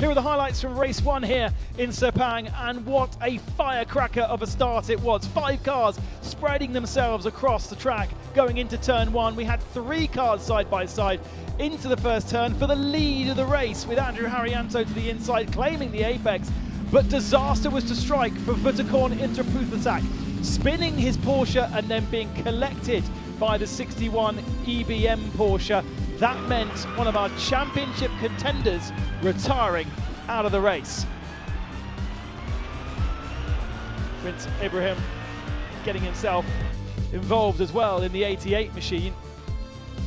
Here are the highlights from race 1 here in Sepang, and what a firecracker of a start it was. 5 cars spreading themselves across the track going into turn 1. We had 3 cars side by side into the first turn for the lead of the race, with Andrew Haryanto to the inside claiming the apex, but disaster was to strike for undecided, spinning his Porsche and then being collected by the 61 EBM Porsche. That meant one of our championship contenders retiring out of the race. Prince Ibrahim getting himself involved as well in the 88 machine,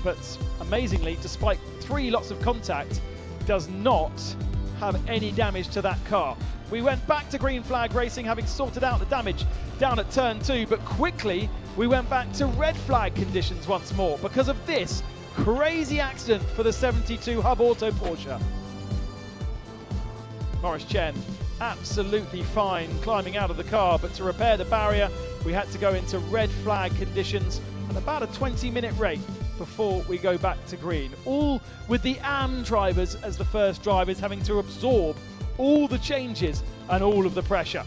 but amazingly, despite 3 lots of contact, does not have any damage to that car. We went back to green flag racing, having sorted out the damage down at turn 2, but quickly we went back to red flag conditions once more because of this crazy accident for the 72 Hub Auto Porsche. Maurice Chen absolutely fine climbing out of the car, but to repair the barrier we had to go into red flag conditions at about a 20-minute rate before we go back to green. All with the AM drivers as the first drivers having to absorb all the changes and all of the pressure.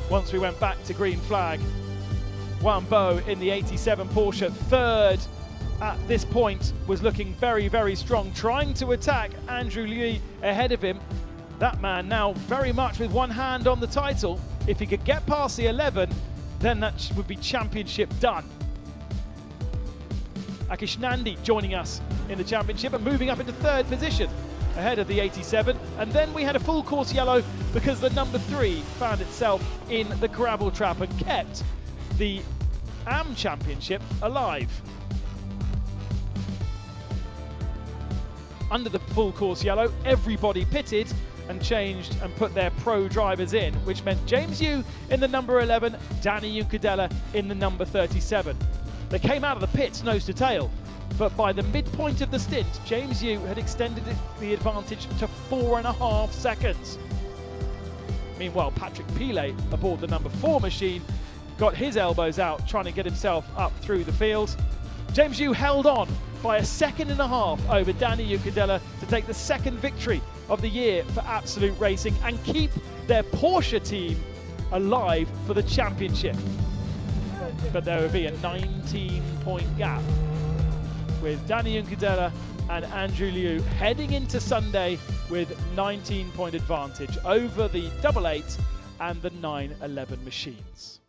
Once we went back to green flag, Wan Bo in the 87 Porsche, third at this point, was looking very, very strong, trying to attack Andrew Liu ahead of him. That man now very much with one hand on the title. If he could get past the 11, then that would be championship done. Akish Nandi joining us in the championship and moving up into third position ahead of the 87. And then we had a full course yellow because the number 3 found itself in the gravel trap and kept the AM Championship alive. Under the full course yellow, everybody pitted and changed and put their pro drivers in, which meant James Yu in the number 11, Danny Unkadela in the number 37. They came out of the pits nose to tail, but by the midpoint of the stint, James Yu had extended the advantage to 4.5 seconds. Meanwhile, Patrick Pile aboard the number 4 machine got his elbows out trying to get himself up through the field. James Yu held on by 1.5 seconds over Danny Unkadela to take the second victory of the year for Absolute Racing and keep their Porsche team alive for the championship. But there would be a 19-point gap with Danny Unkadela and Andrew Liu heading into Sunday with 19-point advantage over the 88 and the 911 machines.